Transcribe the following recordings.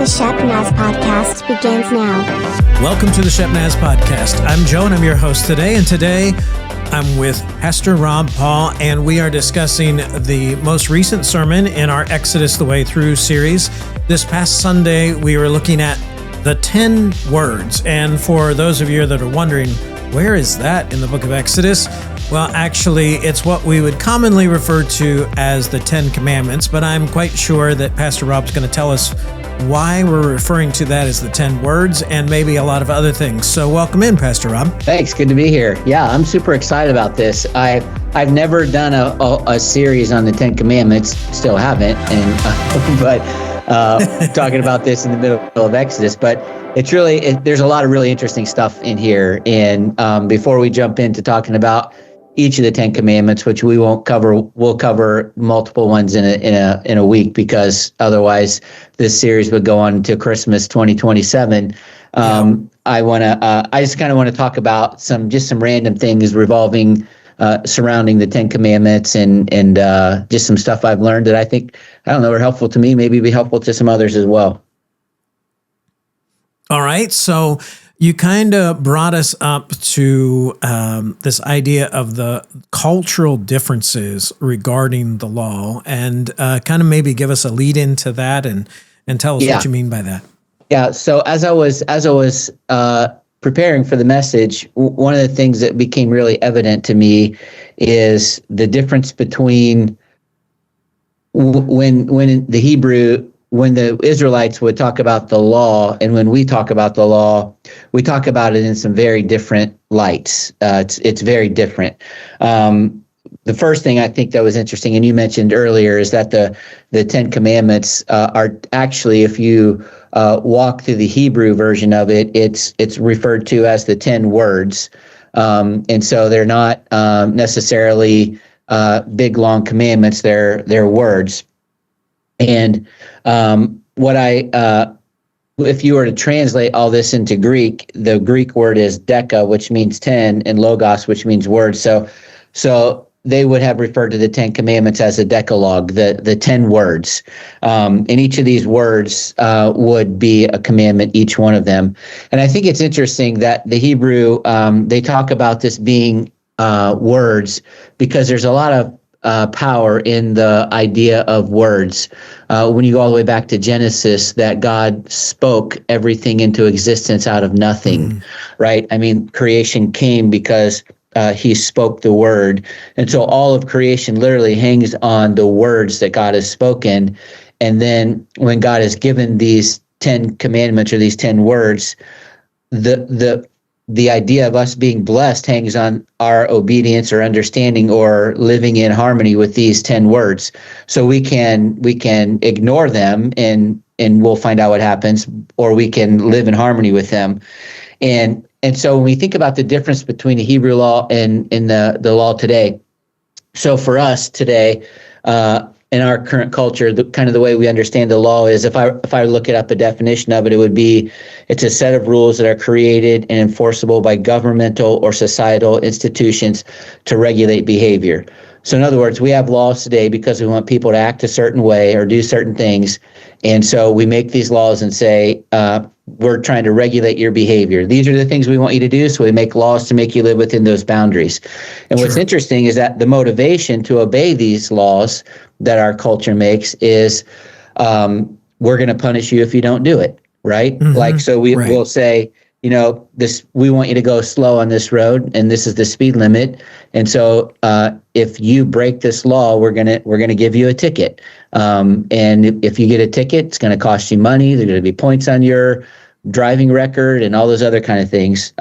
The Shepnaz Podcast begins now. Welcome to the Shepnaz Podcast. I'm Joe and I'm your host today. And today I'm with Pastor Rob Paul, and we are discussing the most recent sermon in our Exodus the Way Through series. This past Sunday, we were looking at the 10 words. And for those of you that are wondering, where is that in the book of Exodus? Well, actually, it's what we would commonly refer to as the 10 Commandments, but I'm quite sure that Pastor Rob's going to tell us why we're referring to that as the 10 words and maybe a lot of other things. So welcome in, Pastor Rob. Thanks. Good to be here. Yeah, I'm super excited about this. I've never done a series on the 10 Commandments, still haven't, but talking about this in the middle of Exodus, but it's really, there's a lot of really interesting stuff in here. And before we jump into talking about each of the 10 Commandments, which we won't cover, we'll cover multiple ones in a week, because otherwise this series would go on until Christmas 2027. I just kind of want to talk about some random things surrounding the 10 Commandments and just some stuff I've learned that I think, are helpful to me, maybe be helpful to some others as well. All right. So you kind of brought us up to this idea of the cultural differences regarding the law, and kind of maybe give us a lead into that and tell us what you mean by that. Yeah. So as I was preparing for the message, one of the things that became really evident to me is the difference between when the Israelites would talk about the law and when we talk about the law, we talk about it in some very different lights. It's very different. The first thing I think that was interesting, and you mentioned earlier, is that the 10 Commandments are actually, if you walk through the Hebrew version of it, it's referred to as the 10 words. And so they're not necessarily big, long commandments, they're words. And if you were to translate all this into Greek, the Greek word is deca, which means 10, and logos, which means word. So they would have referred to the 10 Commandments as a decalogue, the 10 words. And each of these words would be a commandment, each one of them. And I think it's interesting that the Hebrew, they talk about this being words, because there's a lot of power in the idea of words. When you go all the way back to Genesis, that God spoke everything into existence out of nothing, right? I mean, creation came because he spoke the word. And so all of creation literally hangs on the words that God has spoken. And then when God has given these 10 commandments or these 10 words, the idea of us being blessed hangs on our obedience or understanding or living in harmony with these 10 words. So we can ignore them and we'll find out what happens, or we can live in harmony with them. And so when we think about the difference between the Hebrew law and the law today, so for us today, in our current culture, the way we understand the law is, if I look it up, a definition of it, it's a set of rules that are created and enforceable by governmental or societal institutions to regulate behavior. So in other words, we have laws today because we want people to act a certain way or do certain things. And so we make these laws and say, we're trying to regulate your behavior. These are the things we want you to do. So we make laws to make you live within those boundaries. And what's interesting is that the motivation to obey these laws that our culture makes is, we're going to punish you if you don't do it. Right. We'll say, we want you to go slow on this road, and this is the speed limit. And so if you break this law, we're gonna give you a ticket. And if you get a ticket, it's going to cost you money. There's going to be points on your driving record and all those other kind of things.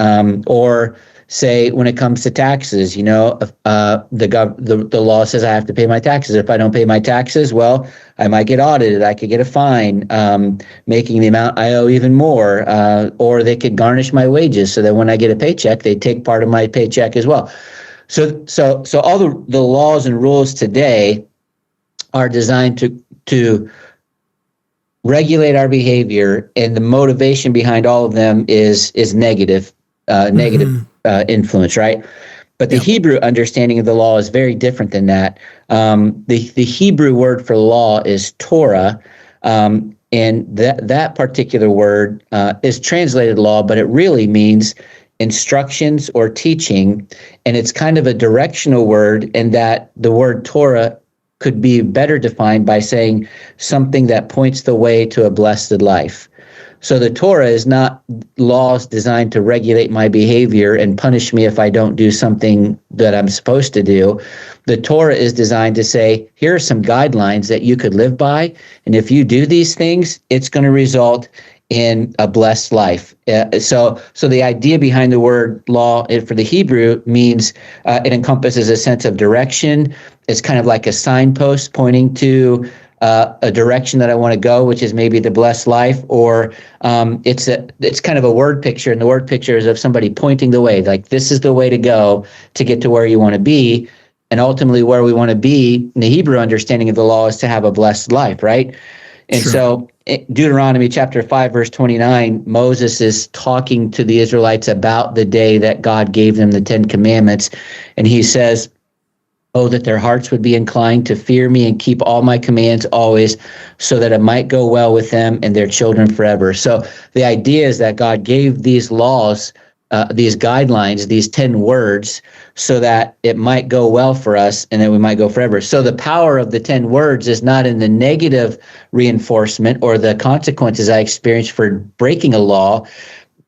Or say when it comes to taxes, the law says I have to pay my taxes. If I don't pay my taxes, well, I might get audited. I could get a fine, making the amount I owe even more. Or they could garnish my wages so that when I get a paycheck, they take part of my paycheck as well. So all the laws and rules today are designed to regulate our behavior, and the motivation behind all of them is negative influence, right? But the Hebrew understanding of the law is very different than that. The Hebrew word for law is Torah, And that particular word is translated law, but it really means instructions or teaching. And it's kind of a directional word, and that the word Torah could be better defined by saying something that points the way to a blessed life. So the Torah is not laws designed to regulate my behavior and punish me if I don't do something that I'm supposed to do. The Torah is designed to say, here are some guidelines that you could live by, and if you do these things, it's going to result in a blessed life. So the idea behind the word law for the Hebrew means it encompasses a sense of direction. It's kind of like a signpost pointing to a direction that I want to go, which is maybe the blessed life, or it's kind of a word picture, and the word picture is of somebody pointing the way, like this is the way to go to get to where you want to be. And ultimately where we want to be in the Hebrew understanding of the law is to have a blessed life, right? And Sure. so Deuteronomy chapter 5, verse 29, Moses is talking to the Israelites about the day that God gave them the 10 commandments. And he says, oh, that their hearts would be inclined to fear me and keep all my commands always, so that it might go well with them and their children forever. So the idea is that God gave these laws, these guidelines, these 10 words, so that it might go well for us and that we might go forever. So the power of the 10 words is not in the negative reinforcement or the consequences I experienced for breaking a law.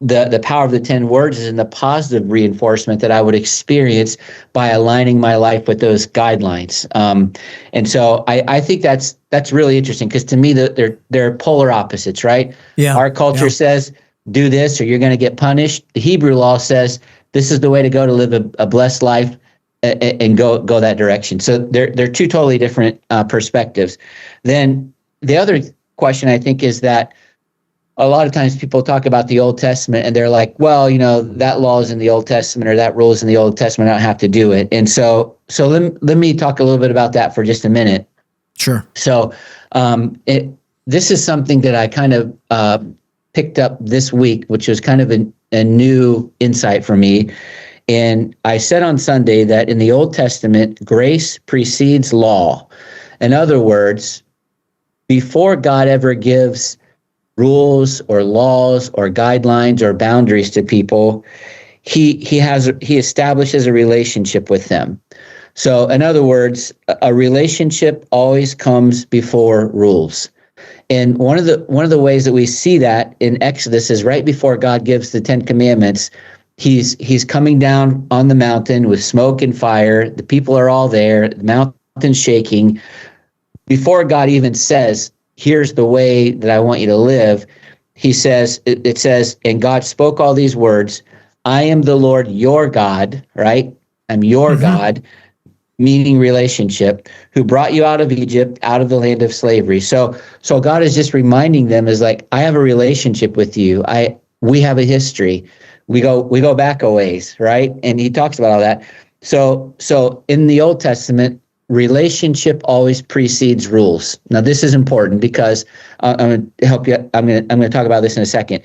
The power of the 10 words is in the positive reinforcement that I would experience by aligning my life with those guidelines. And so I think that's really interesting, because to me, they're polar opposites, right? Yeah. Our culture says, do this or you're going to get punished. The Hebrew law says, this is the way to go to live a blessed life and go that direction. So they're two totally different perspectives. Then the other question, I think, is that a lot of times people talk about the Old Testament and they're like, well, that law is in the Old Testament or that rule is in the Old Testament. I don't have to do it. And so let me talk a little bit about that for just a minute. Sure. So this is something that I kind of picked up this week, which was kind of a new insight for me. And I said on Sunday that in the Old Testament, grace precedes law. In other words, before God ever gives rules or laws or guidelines or boundaries to people, he establishes a relationship with them. So in other words, a relationship always comes before rules. And one of the ways that we see that in Exodus is right before God gives the 10 commandments, he's coming down on the mountain with smoke and fire. The people are all there, the mountain's shaking. Before God even says, here's the way that I want you to live, he says, it says, and God spoke all these words, I am the Lord your God, right? I'm your God, meaning relationship, who brought you out of Egypt, out of the land of slavery. So God is just reminding them, is like, I have a relationship with you. We have a history. We go back a ways, right? And he talks about all that. So in the Old Testament, relationship always precedes rules. Now, this is important because I'm going to help you. I'm going to talk about this in a second.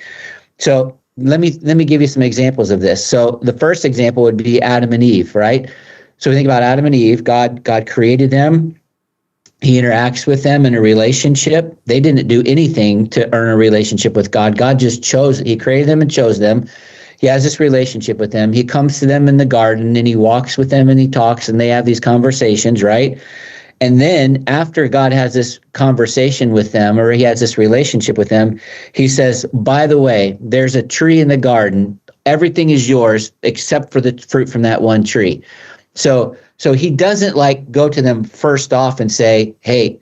So let me give you some examples of this. So the first example would be Adam and Eve, right? So we think about Adam and Eve. God created them. He interacts with them in a relationship. They didn't do anything to earn a relationship with God. God just chose. He created them and chose them. He has this relationship with them. He comes to them in the garden and he walks with them and he talks and they have these conversations, right? And then after God has this conversation with them, or he has this relationship with them, he says, by the way, there's a tree in the garden. Everything is yours except for the fruit from that one tree. So he doesn't like go to them first off and say, hey,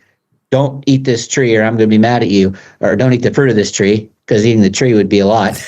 don't eat this tree or I'm going to be mad at you, or don't eat the fruit of this tree, because eating the tree would be a lot.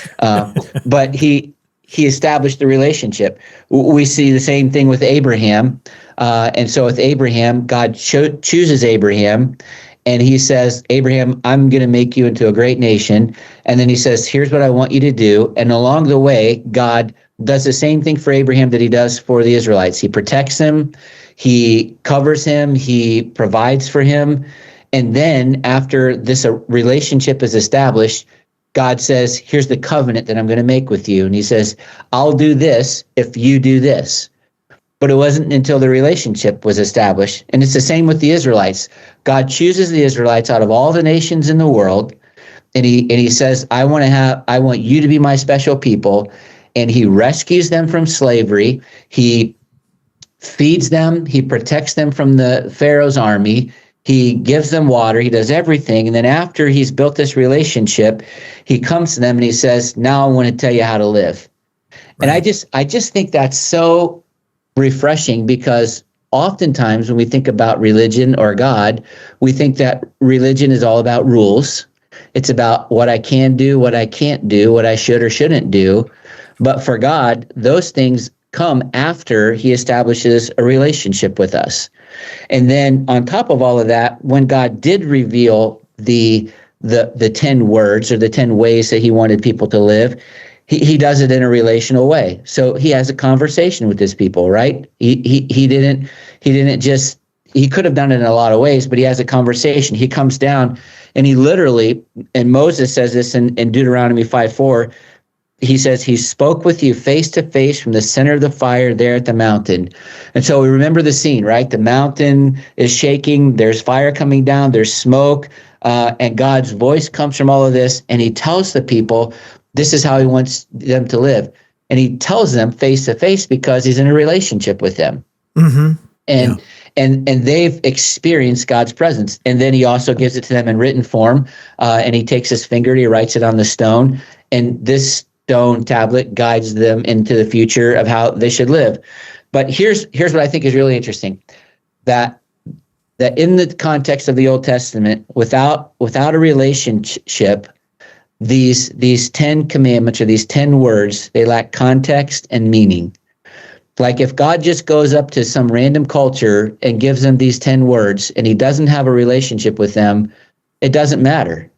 But he established the relationship. We see the same thing with Abraham. And so with Abraham, God chooses Abraham, and he says, Abraham, I'm going to make you into a great nation. And then he says, here's what I want you to do. And along the way, God does the same thing for Abraham that he does for the Israelites. He protects him. He covers him. He provides for him. And then after this relationship is established, God says, here's the covenant that I'm going to make with you. And he says, I'll do this if you do this. But it wasn't until the relationship was established. And it's the same with the Israelites. God chooses the Israelites out of all the nations in the world. And he says, I want you to be my special people. And he rescues them from slavery. He feeds them. He protects them from the Pharaoh's army. He gives them water. He does everything. And then after he's built this relationship, he comes to them and he says, now I want to tell you how to live. Right. And I just think that's so refreshing, because oftentimes when we think about religion or God, we think that religion is all about rules. It's about what I can do, what I can't do, what I should or shouldn't do. But for God, those things come after he establishes a relationship with us. And then on top of all of that, when God did reveal the 10 words or the 10 ways that he wanted people to live, he does it in a relational way. So he has a conversation with his people, right? He could have done it in a lot of ways, but he has a conversation. He comes down and he literally, and Moses says this in Deuteronomy 5:4, he says, he spoke with you face to face from the center of the fire there at the mountain. And so we remember the scene, right? The mountain is shaking. There's fire coming down. There's smoke. And God's voice comes from all of this. And he tells the people, this is how he wants them to live. And he tells them face to face because he's in a relationship with them. Mm-hmm. And they've experienced God's presence. And then he also gives it to them in written form. And he takes his finger and he writes it on the stone. And this stone tablet guides them into the future of how they should live. But here's what I think is really interesting. That in the context of the Old Testament, without a relationship, these 10 commandments or these 10 words, they lack context and meaning. Like if God just goes up to some random culture and gives them these 10 words and he doesn't have a relationship with them, it doesn't matter.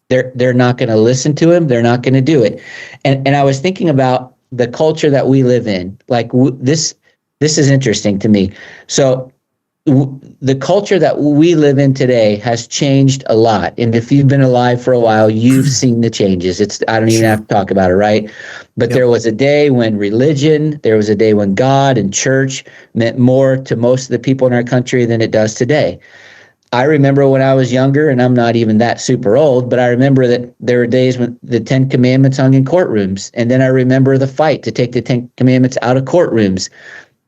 They're not going to listen to him. They're not going to do it. And I was thinking about the culture that we live in. Like this is interesting to me. So the culture that we live in today has changed a lot. And if you've been alive for a while, you've seen the changes. I don't even have to talk about it, right? But There was a day when religion, there was a day when God and church meant more to most of the people in our country than it does today. I remember when I was younger, and I'm not even that super old, but I remember that there were days when the 10 Commandments hung in courtrooms. And then I remember the fight to take the 10 Commandments out of courtrooms,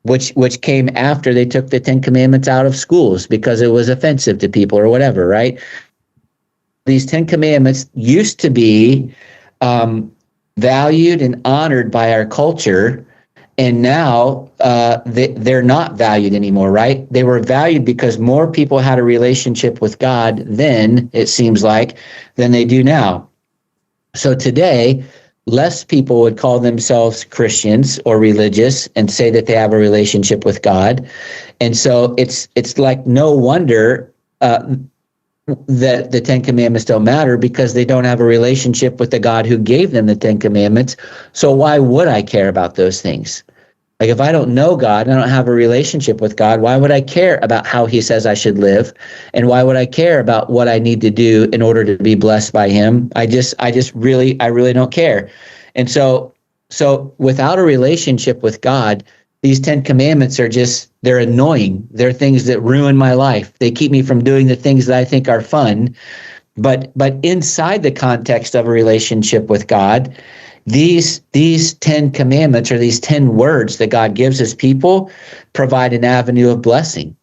which came after they took the 10 Commandments out of schools because it was offensive to people or whatever, right? These 10 Commandments used to be valued and honored by our culture, and now they're not valued anymore, right? They were valued because more people had a relationship with God then, it seems like, than they do now. So today, less people would call themselves Christians or religious and say that they have a relationship with God. And so it's like no wonder that the 10 Commandments don't matter, because they don't have a relationship with the God who gave them the 10 Commandments. So why would I care about those things? Like if I don't know God and I don't have a relationship with God, why would I care about how he says I should live? And why would I care about what I need to do in order to be blessed by him? I really don't care. And so without a relationship with God, these 10 Commandments they're annoying. They're things that ruin my life. They keep me from doing the things that I think are fun. But inside the context of a relationship with God, these 10 Commandments or these 10 words that God gives his people provide an avenue of blessing.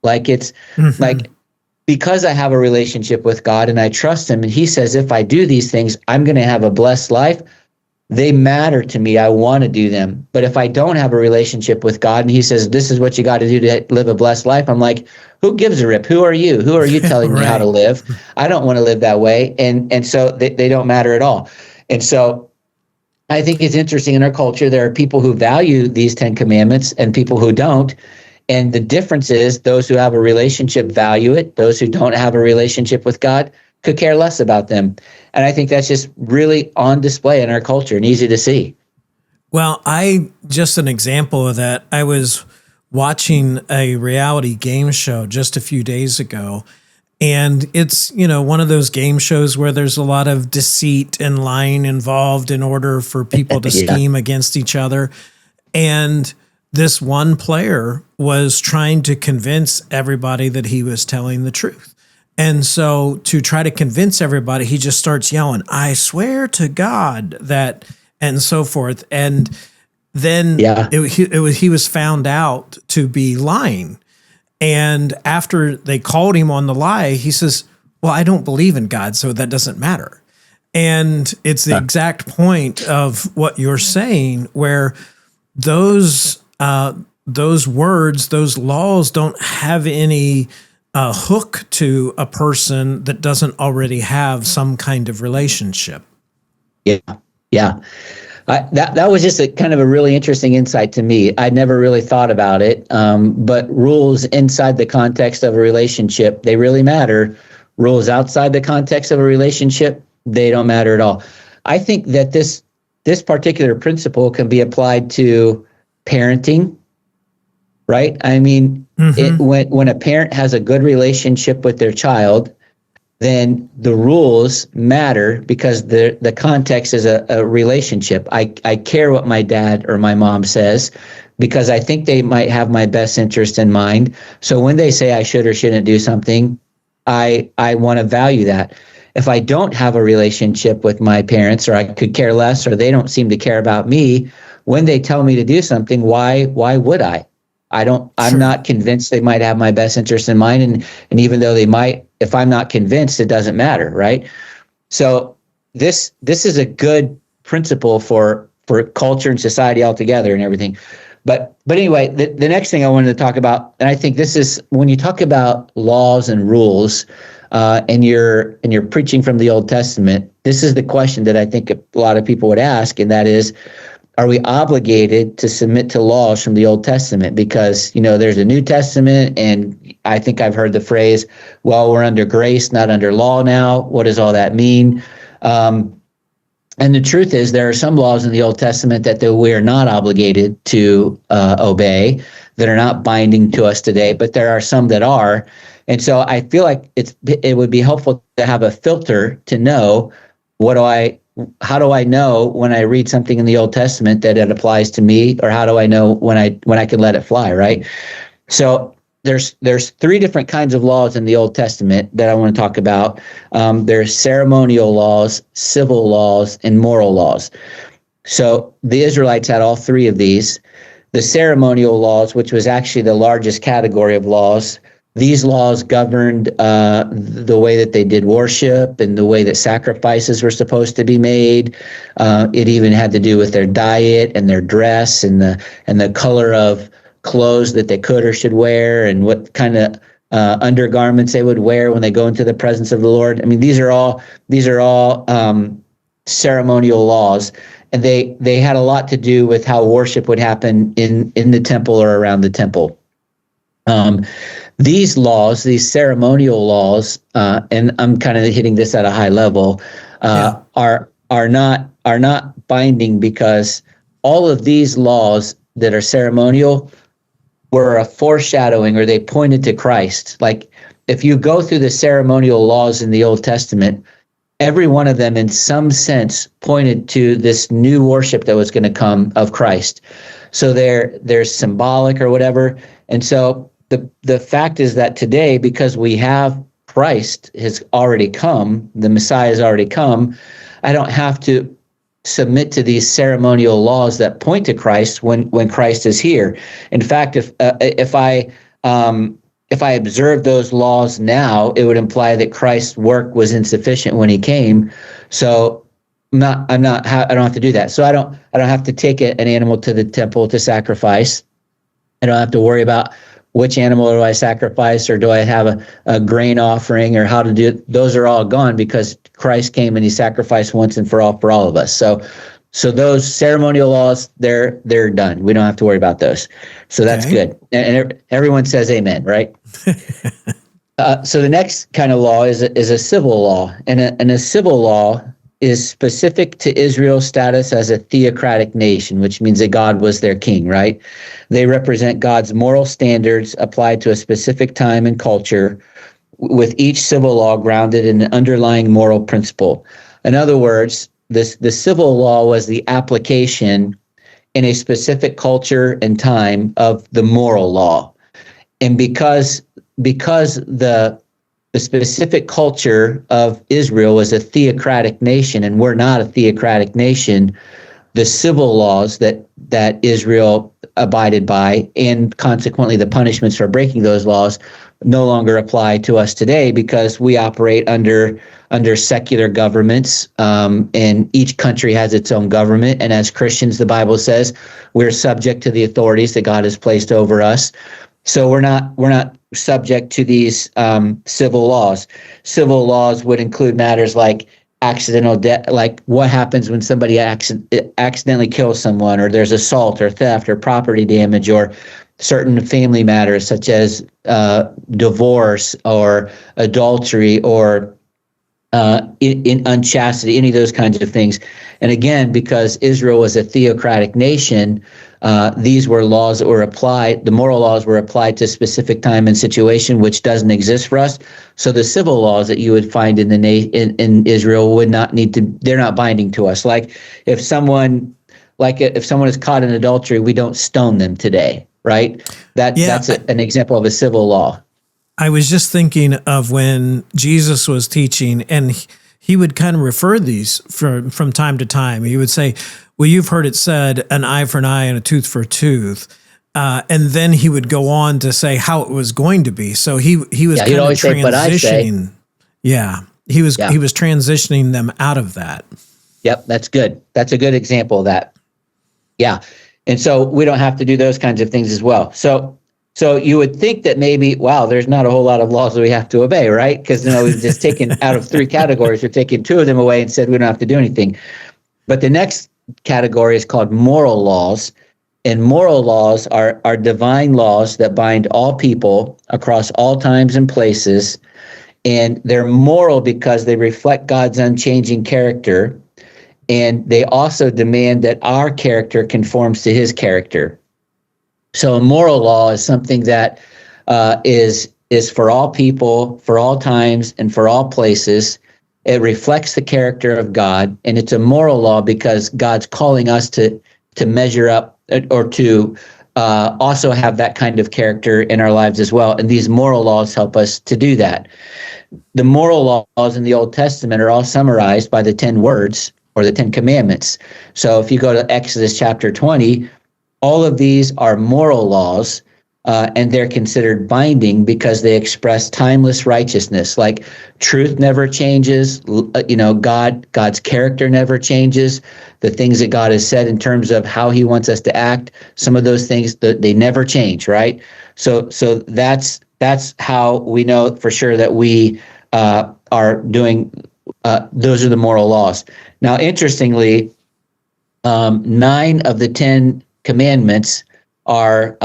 Like it's like, because I have a relationship with God and I trust him, and he says, if I do these things, I'm going to have a blessed life. They matter to me. I want to do them. But if I don't have a relationship with God and he says, this is what you got to do to live a blessed life, I'm like, who gives a rip? Who are you? Who are you telling me how to live? I don't want to live that way. And so they don't matter at all. And so I think it's interesting in our culture, there are people who value these 10 Commandments and people who don't. And the difference is those who have a relationship value it. Those who don't have a relationship with God could care less about them. And I think that's just really on display in our culture and easy to see. Well, just an example of that, I was watching a reality game show just a few days ago. And it's, one of those game shows where there's a lot of deceit and lying involved in order for people to scheme against each other. And this one player was trying to convince everybody that he was telling the truth. And so to try to convince everybody, he just starts yelling, "I swear to God that," and so forth. And then he was found out to be lying. And after they called him on the lie, he says, "Well, I don't believe in God, so that doesn't matter." And it's the exact point of what you're saying, where those words, those laws don't have any hook to a person that doesn't already have some kind of relationship. Yeah. That was just a kind of a really interesting insight to me. I never really thought about it, but rules inside the context of a relationship, they really matter. Rules outside the context of a relationship, they don't matter at all. I think that this particular principle can be applied to parenting, right? I mean, when a parent has a good relationship with their child, then the rules matter because the context is a relationship. I care what my dad or my mom says because I think they might have my best interest in mind. So when they say I should or shouldn't do something, I want to value that. If I don't have a relationship with my parents, or I could care less, or they don't seem to care about me, when they tell me to do something, why would I? I'm not convinced they might have my best interest in mind. And even though they might, if I'm not convinced, it doesn't matter, right? So this is a good principle for culture and society altogether and everything. But anyway, the next thing I wanted to talk about, and I think this is when you talk about laws and rules, and you're preaching from the Old Testament, this is the question that I think a lot of people would ask, and that is, are we obligated to submit to laws from the Old Testament? Because, there's a New Testament, and I think I've heard the phrase, well, we're under grace, not under law now. What does all that mean? And the truth is, there are some laws in the Old Testament that we're not obligated to obey, that are not binding to us today, but there are some that are. And so I feel like it would be helpful to have a filter to know how do I know when I read something in the Old Testament that it applies to me, or how do I know when I can let it fly, right? So there's three different kinds of laws in the Old Testament that I want to talk about. There's ceremonial laws, civil laws, and moral laws. So the Israelites had all three of these. The ceremonial laws, which was actually the largest category of laws, these laws governed the way that they did worship and the way that sacrifices were supposed to be made. It even had to do with their diet and their dress and the color of clothes that they could or should wear, and what kind of undergarments they would wear when they go into the presence of the Lord. I mean, these are all ceremonial laws, and they had a lot to do with how worship would happen in the temple or around the temple. These laws, these ceremonial laws, and I'm kind of hitting this at a high level, are not binding, because all of these laws that are ceremonial were a foreshadowing, or they pointed to Christ. Like, if you go through the ceremonial laws in the Old Testament, every one of them in some sense pointed to this new worship that was going to come of Christ. So they're symbolic or whatever. And so the fact is that today, because we have Christ has already come, the Messiah has already come, I don't have to submit to these ceremonial laws that point to Christ when Christ is here. In fact, if I observe those laws now, it would imply that Christ's work was insufficient when he came. So I don't have to do that. So I don't have to take an animal to the temple to sacrifice. I don't have to worry about which animal do I sacrifice, or do I have a grain offering, or how to do it. Those are all gone because Christ came and he sacrificed once and for all of us. So those ceremonial laws, they're done. We don't have to worry about those. So that's good. And everyone says amen, right? So the next kind of law is a civil law, and a civil law is specific to Israel's status as a theocratic nation, which means that God was their king, right? They represent God's moral standards applied to a specific time and culture, with each civil law grounded in an underlying moral principle. In other words, the civil law was the application in a specific culture and time of the moral law. And because the specific culture of Israel was a theocratic nation, and we're not a theocratic nation, the civil laws that Israel abided by, and consequently the punishments for breaking those laws, no longer apply to us today, because we operate under secular governments, and each country has its own government. And as Christians, the Bible says we're subject to the authorities that God has placed over us. So we're not subject to these civil laws. Civil laws would include matters like accidental death, like what happens when somebody accidentally kills someone, or there's assault or theft or property damage, or certain family matters such as divorce or adultery or in unchastity, any of those kinds of things. And again, because Israel was a theocratic nation, these were laws that were applied. The moral laws were applied to specific time and situation, which doesn't exist for us. So the civil laws that you would find in in Israel would not need to. They're not binding to us. Like if someone is caught in adultery, we don't stone them today, right? That's an example of a civil law. I was just thinking of when Jesus was teaching, and he would kind of refer these from time to time. He would say, well, you've heard it said, an eye for an eye and a tooth for a tooth. And then he would go on to say how it was going to be. So he was kind of transitioning. He was transitioning them out of that. Yep, that's good. That's a good example of that. Yeah. And so we don't have to do those kinds of things as well. So you would think that maybe, wow, there's not a whole lot of laws that we have to obey, right? Because we've just taken out of three categories, we've taken two of them away and said we don't have to do anything. But the next category is called moral laws. And moral laws are divine laws that bind all people across all times and places. And they're moral because they reflect God's unchanging character. And they also demand that our character conforms to his character. So a moral law is something that is for all people, for all times, and for all places. It reflects the character of God, and it's a moral law because God's calling us to measure up or to also have that kind of character in our lives as well. And these moral laws help us to do that. The moral laws in the Old Testament are all summarized by the 10 words or the 10 commandments. So if you go to Exodus chapter 20, all of these are moral laws, and they're considered binding because they express timeless righteousness. Like truth never changes. God's character never changes. The things that God has said in terms of how he wants us to act, some of those things, they never change, right? So that's how we know for sure that we are doing, those are the moral laws. Now, interestingly, 9 of the 10 commandments are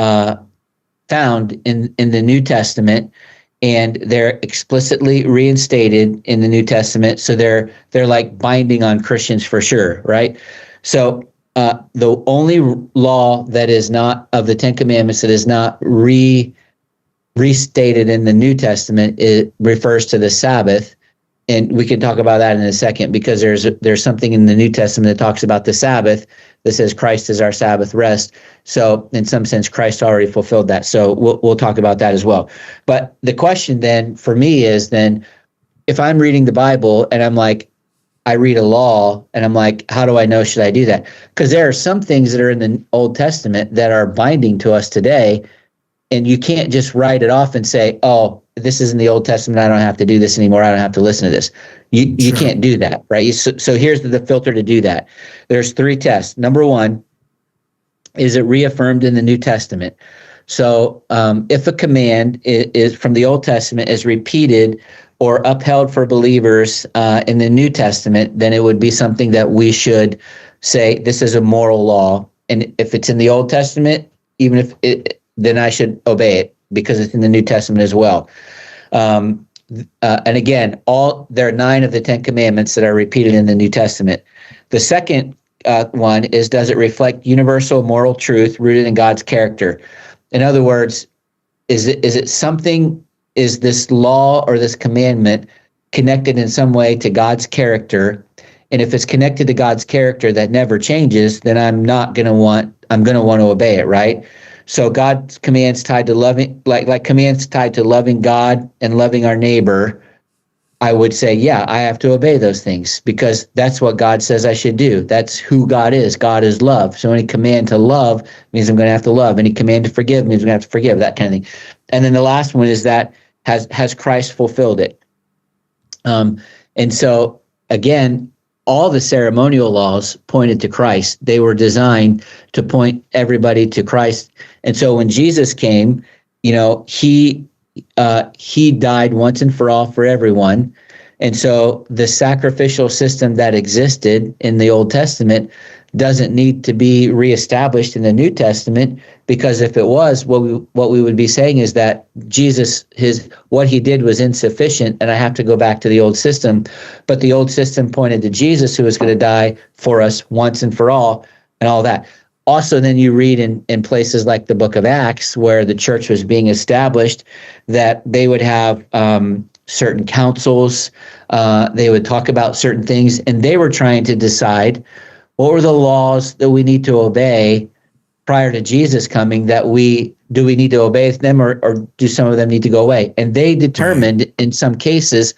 found in the New Testament, and they're explicitly reinstated in the New Testament. So they're like binding on Christians for sure, right? So the only law that is not of the 10 commandments that is not restated in the New Testament, it refers to the Sabbath. And we can talk about that in a second, because there's something in the New Testament that talks about the Sabbath that says Christ is our Sabbath rest. So in some sense, Christ already fulfilled that. So we'll talk about that as well. But the question then for me is then, if I'm reading the Bible and I'm like, I read a law and I'm like, how do I know, should I do that? Because there are some things that are in the Old Testament that are binding to us today. And you can't just write it off and say, oh, this is in the Old Testament, I don't have to do this anymore, I don't have to listen to this. You can't do that, right? So here's the filter to do that. There's 3 tests. Number 1, is it reaffirmed in the New Testament? So if a command is from the Old Testament is repeated or upheld for believers in the New Testament, then it would be something that we should say, this is a moral law. And if it's in the Old Testament, even if then I should obey it, because it's in the New Testament as well. And again, there are 9 of the 10 commandments that are repeated in the New Testament. The second one is, does it reflect universal moral truth rooted in God's character? In other words, is this law or this commandment connected in some way to God's character? And if it's connected to God's character that never changes, then I'm going to want to obey it, right? So God's commands tied to loving, like commands tied to loving God and loving our neighbor, I would say, yeah, I have to obey those things because that's what God says I should do. That's who God is. God is love. So any command to love means I'm going to have to love. Any command to forgive means I'm going to have to forgive, that kind of thing. And then the last one is that has Christ fulfilled it? And so again, all the ceremonial laws pointed to Christ. They were designed to point everybody to Christ. And so when Jesus came, he died once and for all for everyone. And so the sacrificial system that existed in the Old Testament doesn't need to be reestablished in the New Testament, because if it was, what we would be saying is that Jesus, what he did was insufficient, and I have to go back to the old system. But the old system pointed to Jesus, who was going to die for us once and for all, and all that. Also, then you read in places like the book of Acts, where the church was being established, that they would have certain councils, they would talk about certain things, and they were trying to decide what were the laws that we need to obey prior to Jesus coming, do we need to obey them, or do some of them need to go away? And they determined in some cases,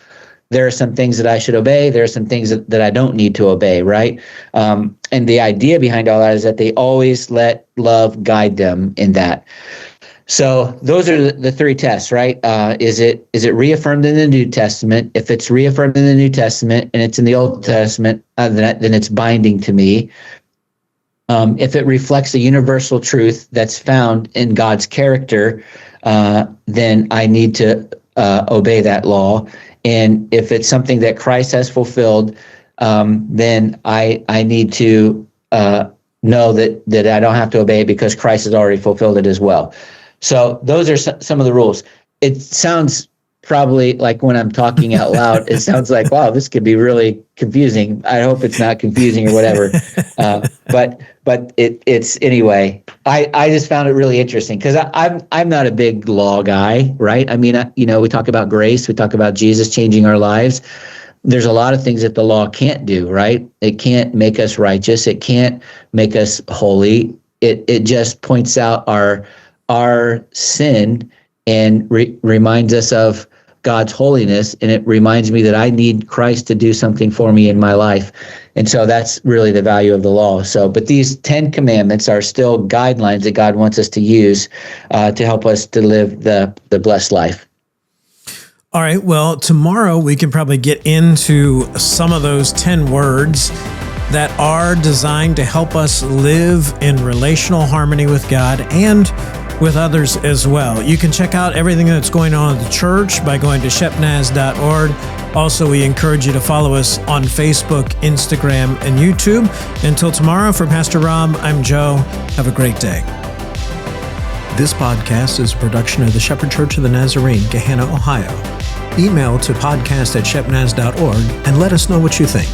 there are some things that I should obey. There are some things that I don't need to obey, right? And the idea behind all that is that they always let love guide them in that. So those are the three tests, right? Is it reaffirmed in the New Testament? If it's reaffirmed in the New Testament and it's in the Old Testament, then it's binding to me. If it reflects a universal truth that's found in God's character, then I need to obey that law. And if it's something that Christ has fulfilled, then I need to know that I don't have to obey it because Christ has already fulfilled it as well. So those are some of the rules. It sounds probably like, when I'm talking out loud, it sounds like, wow, this could be really confusing. I hope it's not confusing or whatever. But it's anyway. I just found it really interesting because I'm not a big law guy, right? I mean, we talk about grace, we talk about Jesus changing our lives. There's a lot of things that the law can't do, right? It can't make us righteous. It can't make us holy. It just points out our sin and reminds us of God's holiness, and it reminds me that I need Christ to do something for me in my life. And so that's really the value of the law. But these 10 commandments are still guidelines that God wants us to use to help us to live the blessed life. All right, well, tomorrow we can probably get into some of those 10 words that are designed to help us live in relational harmony with God and with others as well. You can check out everything that's going on at the church by going to shepnaz.org. Also, we encourage you to follow us on Facebook, Instagram, and YouTube. Until tomorrow, for Pastor Rob, I'm Joe. Have a great day. This podcast is a production of the Shepherd Church of the Nazarene, Gahanna, Ohio. Email to podcast@shepnaz.org and let us know what you think.